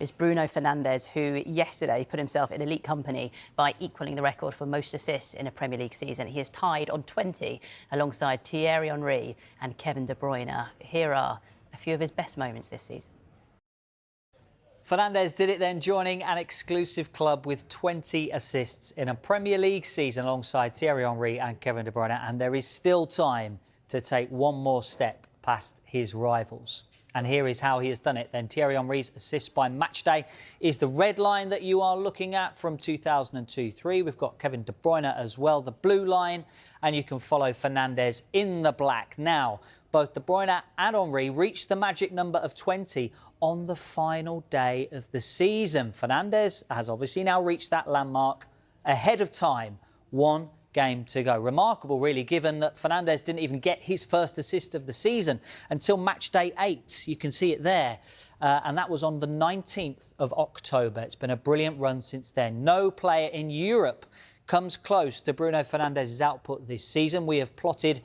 Is Bruno Fernandes, who yesterday put himself in elite company by equalling the record for most assists in a Premier League season. He is tied on 20 alongside Thierry Henry and Kevin De Bruyne. Here are a few of his best moments this season. Fernandes did it then, joining an exclusive club with 20 assists in a Premier League season alongside Thierry Henry and Kevin De Bruyne, and there is still time to take one more step past his rivals. And here is how he has done it then. Thierry Henry's assist by match day is the red line that you are looking at from 2002-03. We've got Kevin De Bruyne as well, the blue line, and you can follow Fernandes in the black. Now, both De Bruyne and Henry reached the magic number of 20 on the final day of the season. Fernandes has obviously now reached that landmark ahead of time. One game to go. Remarkable, really, given that Fernandes didn't even get his first assist of the season until match day 8. You can see it there. And that was on the 19th of October. It's been a brilliant run since then. No player in Europe comes close to Bruno Fernandes' output this season. We have plotted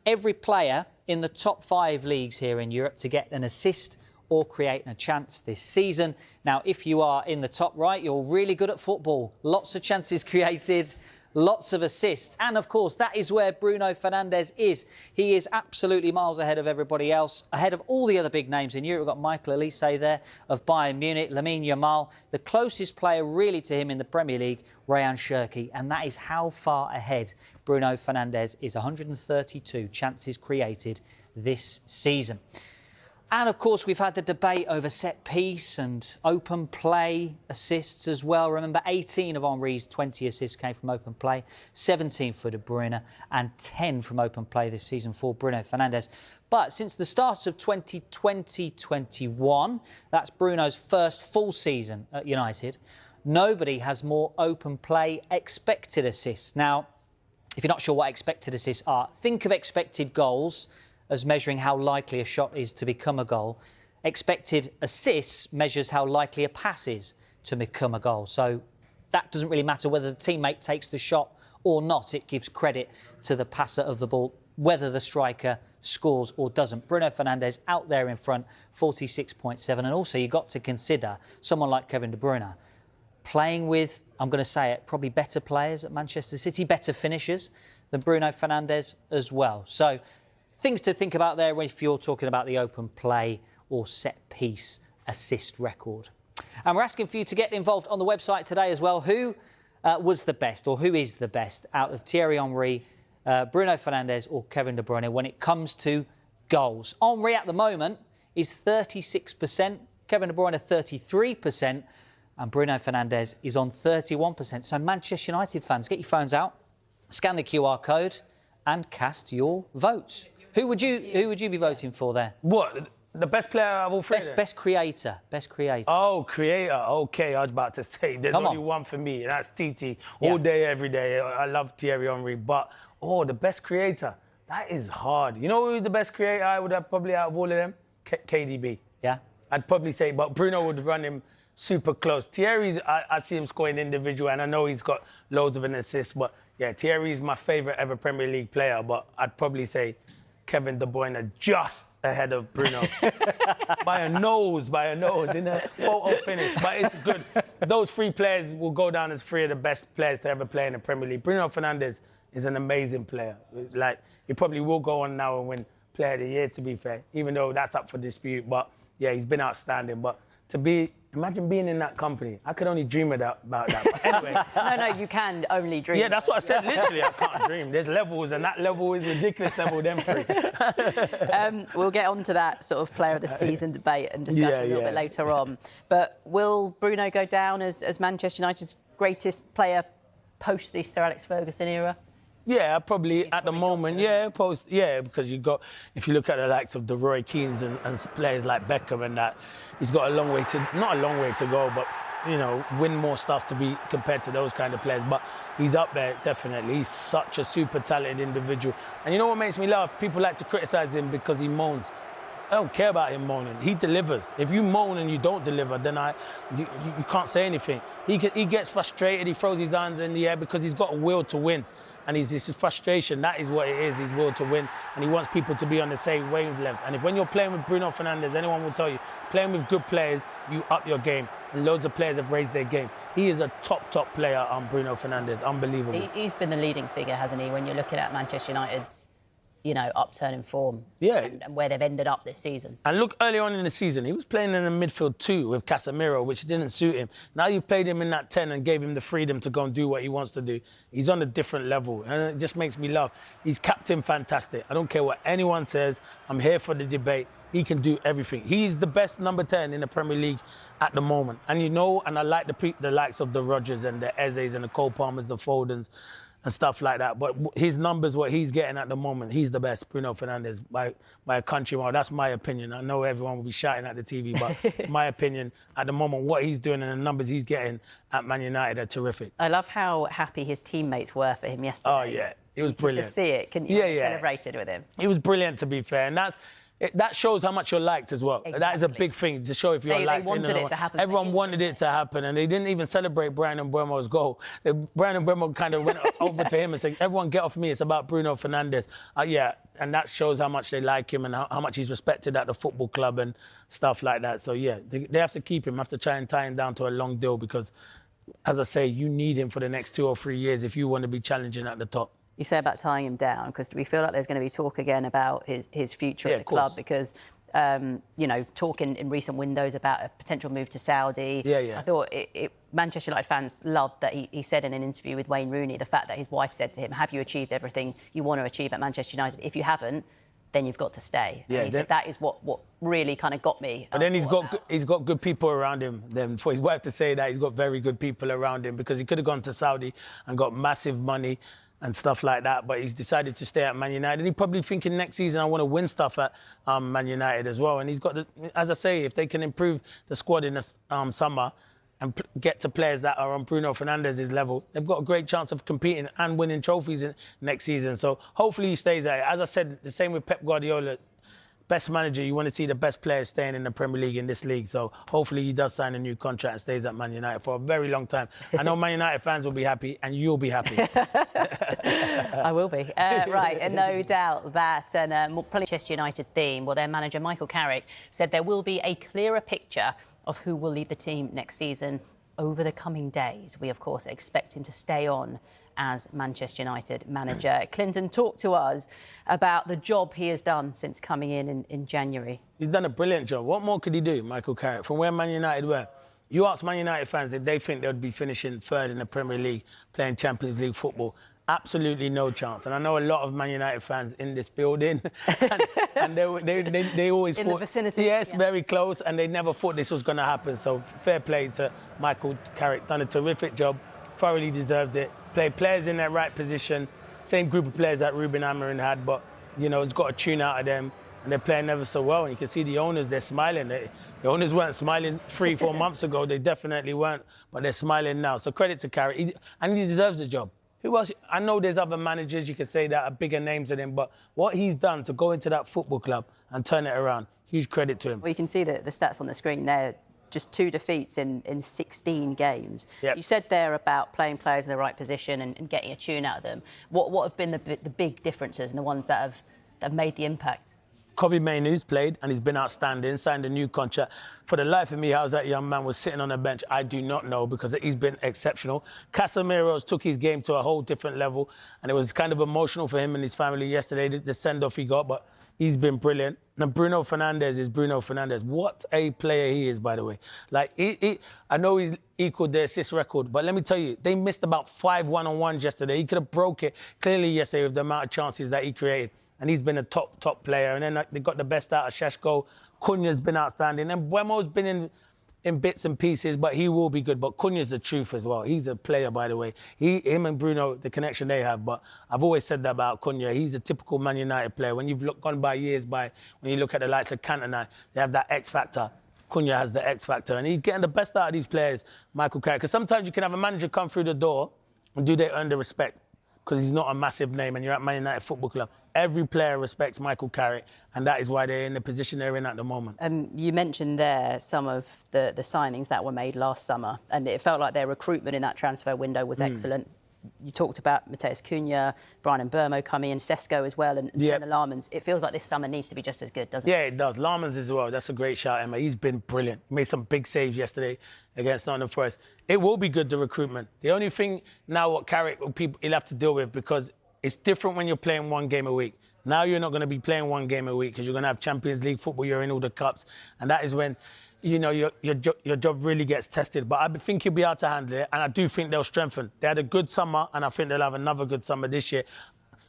every player in the top 5 leagues here in Europe to get an assist or create a chance this season. Now, if you are in the top right, you're really good at football. Lots of chances created, lots of assists. And, of course, that is where Bruno Fernandes is. He is absolutely miles ahead of everybody else, ahead of all the other big names in Europe. We've got Michael Elise there of Bayern Munich, Lamine Yamal. The closest player really to him in the Premier League, Ryan Cherki. And that is how far ahead Bruno Fernandes is. 132 chances created this season. And, of course, we've had the debate over set-piece and open play assists as well. Remember, 18 of Henry's 20 assists came from open play, 17 for De Bruyne and 10 from open play this season for Bruno Fernandes. But since the start of 2020-21, that's Bruno's first full season at United, nobody has more open play expected assists. Now, if you're not sure what expected assists are, think of expected goals as measuring how likely a shot is to become a goal. Expected assists measures how likely a pass is to become a goal. So that doesn't really matter whether the teammate takes the shot or not. It gives credit to the passer of the ball, whether the striker scores or doesn't. Bruno Fernandes out there in front, 46.7. And also you've got to consider someone like Kevin De Bruyne playing with, I'm going to say it, probably better players at Manchester City, better finishers than Bruno Fernandes as well. So things to think about there if you're talking about the open play or set-piece assist record. And we're asking for you to get involved on the website today as well. Who was the best, or who is the best out of Thierry Henry, Bruno Fernandes or Kevin De Bruyne when it comes to goals? Henry at the moment is 36%, Kevin De Bruyne 33%, and Bruno Fernandes is on 31%. So Manchester United fans, get your phones out, scan the QR code and cast your vote. Who would you be voting for there? What? The best player of all three? Best creator. Best creator. Oh, creator. OK, I was about to say, there's only one for me, and that's TT. All day, every day. I love Thierry Henry. But, the best creator. That is hard. You know who's the best creator I would have probably out of all of them? KDB. Yeah. I'd probably say, but Bruno would run him super close. Thierry's, I see him scoring individual, and I know he's got loads of an assist. But, yeah, Thierry's my favourite ever Premier League player. But I'd probably say Kevin De Bruyne just ahead of Bruno. by a nose, in a photo finish. But it's good. Those 3 players will go down as 3 of the best players to ever play in the Premier League. Bruno Fernandes is an amazing player. Like, he probably will go on now and win Player of the Year, to be fair, even though that's up for dispute. But, yeah, he's been outstanding. But imagine being in that company. I could only dream about that. But anyway. No, you can only dream. Yeah, that's what I said. Literally, I can't dream. There's levels, and that level is ridiculous level, them 3. We'll get on to that sort of player of the season debate and discussion a little bit later on. But will Bruno go down as Manchester United's greatest player post the Sir Alex Ferguson era? Yeah, probably at the moment, because if you look at the likes of the Roy Keanes and players like Beckham and that, he's got not a long way to go, but, win more stuff to be compared to those kind of players. But he's up there, definitely. He's such a super talented individual. And you know what makes me laugh? People like to criticise him because he moans. I don't care about him moaning. He delivers. If you moan and you don't deliver, then you can't say anything. He gets frustrated. He throws his hands in the air because he's got a will to win. And his frustration, that is what it is, his will to win. And he wants people to be on the same wavelength. And when you're playing with Bruno Fernandes, anyone will tell you, playing with good players, you up your game. And loads of players have raised their game. He is a top player, Bruno Fernandes. Unbelievable. He's been the leading figure, hasn't he, when you're looking at Manchester United's, you know, upturn in form. Yeah. And where they've ended up this season. And look, early on in the season, he was playing in the midfield too with Casemiro, which didn't suit him. Now you've played him in that 10 and gave him the freedom to go and do what he wants to do. He's on a different level, and it just makes me laugh. He's captain fantastic. I don't care what anyone says. I'm here for the debate. He can do everything. He's the best number 10 in the Premier League at the moment. And you know, and I like the likes of the Rodgers and the Ezes and the Cole Palmers, the Fodens, and stuff like that. But his numbers, what he's getting at the moment, he's the best, Bruno Fernandes, by a country mile. That's my opinion. I know everyone will be shouting at the TV, but it's my opinion. At the moment, what he's doing and the numbers he's getting at Man United are terrific. I love how happy his teammates were for him yesterday. Oh, yeah. It was brilliant. To see it, couldn't you? Yeah. Celebrated with him. It was brilliant, to be fair. And that shows how much you're liked as well. Exactly. That is a big thing to show if you're liked. They wanted it to happen. Everyone wanted it to happen, and they didn't even celebrate Bryan Mbeumo's goal. Bryan Mbeumo kind of went over to him and said, "Everyone get off me, it's about Bruno Fernandes." Yeah, and that shows how much they like him and how much he's respected at the football club and stuff like that. So yeah, they have to keep him, have to try and tie him down to a long deal because, as I say, you need him for the next 2 or 3 years if you want to be challenging at the top. You say about tying him down, because do we feel like there's going to be talk again about his future at the club? Because, you know, talking in recent windows about a potential move to Saudi. Yeah. I thought Manchester United fans loved that he said in an interview with Wayne Rooney, the fact that his wife said to him, have you achieved everything you want to achieve at Manchester United? If you haven't, then you've got to stay. Yeah, and he said that is what really kind of got me. And then he's got good people around him. Then for his wife to say that, he's got very good people around him, because he could have gone to Saudi and got massive money and stuff like that, but he's decided to stay at Man United. He's probably thinking next season I want to win stuff at Man United as well. And he's got, as I say, if they can improve the squad in the summer and get to players that are on Bruno Fernandes' level, they've got a great chance of competing and winning trophies next season. So hopefully he stays there. As I said, the same with Pep Guardiola. Best manager, you want to see the best players staying in the Premier League, in this league. So hopefully he does sign a new contract and stays at Man United for a very long time. I know Man United fans will be happy and you'll be happy. I will be. Right, and no doubt that, and probably Manchester United theme, well, their manager, Michael Carrick, said there will be a clearer picture of who will lead the team next season over the coming days. We, of course, expect him to stay on as Manchester United manager. Clinton, talk to us about the job he has done since coming in January. He's done a brilliant job. What more could he do, Michael Carrick, from where Man United were? You ask Man United fans if they think they would be finishing third in the Premier League, playing Champions League football. Absolutely no chance. And I know a lot of Man United fans in this building, and they always in thought... the vicinity? Yes, yeah. Very close, and they never thought this was going to happen. So fair play to Michael Carrick. Done a terrific job, thoroughly deserved it. Played players in their right position, same group of players that Ruben Amorim had, but, you know, it's got a tune out of them, and they're playing ever so well. And you can see the owners, they're smiling. The owners weren't smiling 3-4 months ago. They definitely weren't, but they're smiling now. So credit to Carrick, and he deserves the job. Who else? I know there's other managers you could say that are bigger names than him, but what he's done to go into that football club and turn it around, huge credit to him. Well, you can see the stats on the screen there. Just 2 defeats in 16 games. Yep. You said there about playing players in the right position and getting a tune out of them. What have been the big differences and the ones that have made the impact? Kobbie Mainoo's played and he's been outstanding, signed a new contract. For the life of me, how's that young man was sitting on the bench, I do not know, because he's been exceptional. Casemiro's took his game to a whole different level, and it was kind of emotional for him and his family yesterday, the send-off he got, but he's been brilliant. Now, Bruno Fernandes is Bruno Fernandes. What a player he is, by the way. Like, I know he's equaled their assist record, but let me tell you, they missed about 5 one-on-ones yesterday. He could have broke it clearly yesterday with the amount of chances that he created. And he's been a top player. And then they got the best out of Šeško. Cunha's been outstanding. And Buemo's been in bits and pieces, but he will be good. But Cunha's the truth as well. He's a player, by the way. Him and Bruno, the connection they have. But I've always said that about Cunha. He's a typical Man United player. When you've gone by years when you look at the likes of Cantona, they have that X factor. Cunha has the X factor. And he's getting the best out of these players, Michael Carrick. Because sometimes you can have a manager come through the door and do they earn the respect? Because he's not a massive name and you're at Man United Football Club. Every player respects Michael Carrick, and that is why they're in the position they're in at the moment. You mentioned there some of the signings that were made last summer, and it felt like their recruitment in that transfer window was excellent. you talked about Mateus Cunha, Brian Mbeumo coming in, Sesko as well, and Senna Lamans. It feels like this summer needs to be just as good, doesn't it? Yeah, it does. Lamans as well. That's a great shout, Emma. He's been brilliant. Made some big saves yesterday against Nottingham Forest. It will be good, the recruitment. The only thing now what Carrick people he'll have to deal with, because it's different when you're playing one game a week. Now you're not going to be playing one game a week because you're going to have Champions League football. You're in all the cups, and that is when, you know, your job really gets tested. But I think he'll be able to handle it, and I do think they'll strengthen. They had a good summer, and I think they'll have another good summer this year.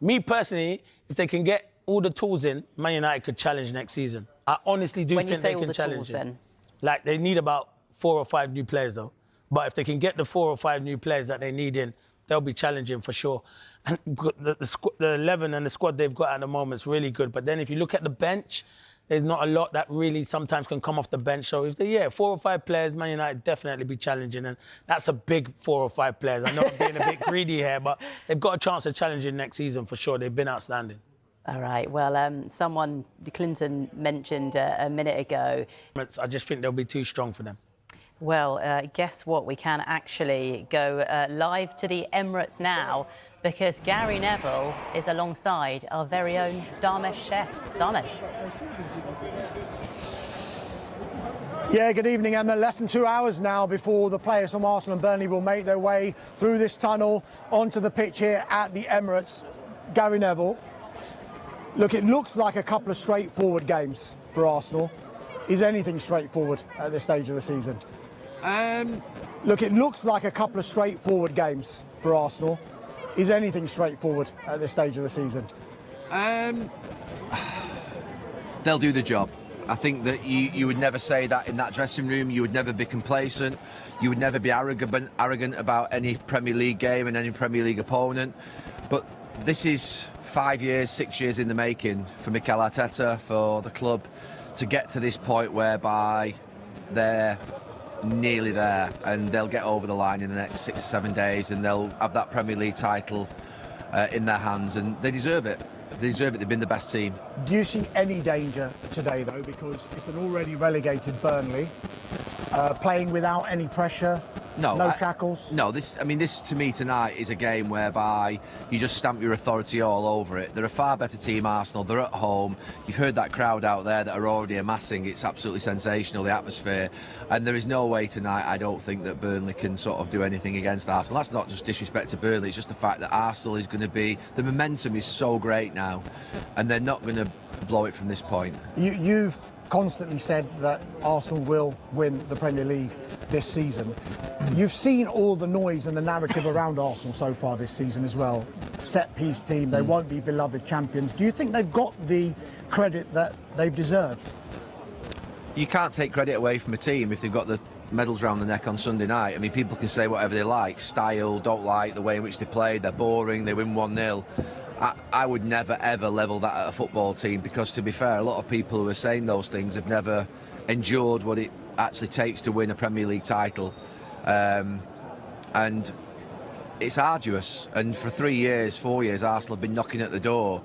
Me personally, if they can get all the tools in, Man United could challenge next season. I honestly do think they can challenge it. Then? Like, they need about 4 or 5 new players, though. But if they can get the 4 or 5 new players that they need in, they'll be challenging for sure. And the 11 and the squad they've got at the moment is really good. But then if you look at the bench, there's not a lot that really sometimes can come off the bench. So if they, 4 or 5 players, Man United definitely be challenging. And that's a big 4 or 5 players. I know I'm being a bit greedy here, but they've got a chance of challenging next season for sure. They've been outstanding. All right. Well, someone Clinton mentioned a minute ago. I just think they'll be too strong for them. Well, guess what? We can actually go live to the Emirates now, because Gary Neville is alongside our very own Dharmesh Chef. Dharmesh. Yeah, good evening, Emma. Less than 2 hours now before the players from Arsenal and Burnley will make their way through this tunnel onto the pitch here at the Emirates. Gary Neville, look, it looks like a couple of straightforward games for Arsenal. Is anything straightforward at this stage of the season? Look, it looks like a couple of straightforward games for Arsenal. Is anything straightforward at this stage of the season? They'll do the job. I think that you would never say that in that dressing room. You would never be complacent. You would never be arrogant about any Premier League game and any Premier League opponent. But this is 5 years, 6 years in the making for Mikel Arteta, for the club, to get to this point whereby they're nearly there, and they'll get over the line in the next 6 or 7 days, and they'll have that Premier League title in their hands, and they deserve it. They deserve it. They've been the best team. Do you see any danger today, though, because it's an already relegated Burnley, playing without any pressure? No shackles? No, this to me tonight is a game whereby you just stamp your authority all over it. They're a far better team, Arsenal. They're at home. You've heard that crowd out there that are already amassing. It's absolutely sensational, the atmosphere. And there is no way tonight, I don't think, that Burnley can sort of do anything against Arsenal. That's not just disrespect to Burnley. It's just the fact that Arsenal is going to be... The momentum is so great now, and they're not going to blow it from this point. You've constantly said that Arsenal will win the Premier League this season. You've seen all the noise and the narrative around Arsenal so far this season as well. Set-piece team, they won't be beloved champions. Do you think they've got the credit that they've deserved? You can't take credit away from a team if they've got the medals round the neck on Sunday night. I mean, people can say whatever they like, style, don't like the way in which they play, they're boring, they win 1-0. I would never, ever level that at a football team, because, to be fair, a lot of people who are saying those things have never endured what it actually takes to win a Premier League title. And it's arduous. And for 3 years, 4 years, Arsenal have been knocking at the door.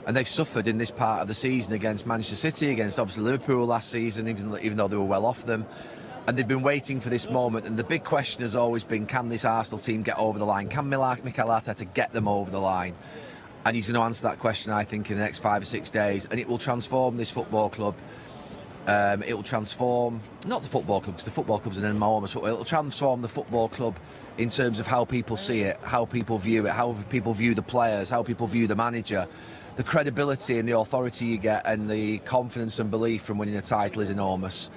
And they've suffered in this part of the season against Manchester City, against obviously Liverpool last season, even though they were well off them. And they've been waiting for this moment. And the big question has always been, can this Arsenal team get over the line? Can Mikel Arteta get them over the line? And he's going to answer that question, I think, in the next 5 or 6 days. And it will transform this football club. It will transform, not the football club, because the football club's an enormous football. It will transform the football club in terms of how people see it, how people view it, how people view the players, how people view the manager. The credibility and the authority you get and the confidence and belief from winning a title is enormous.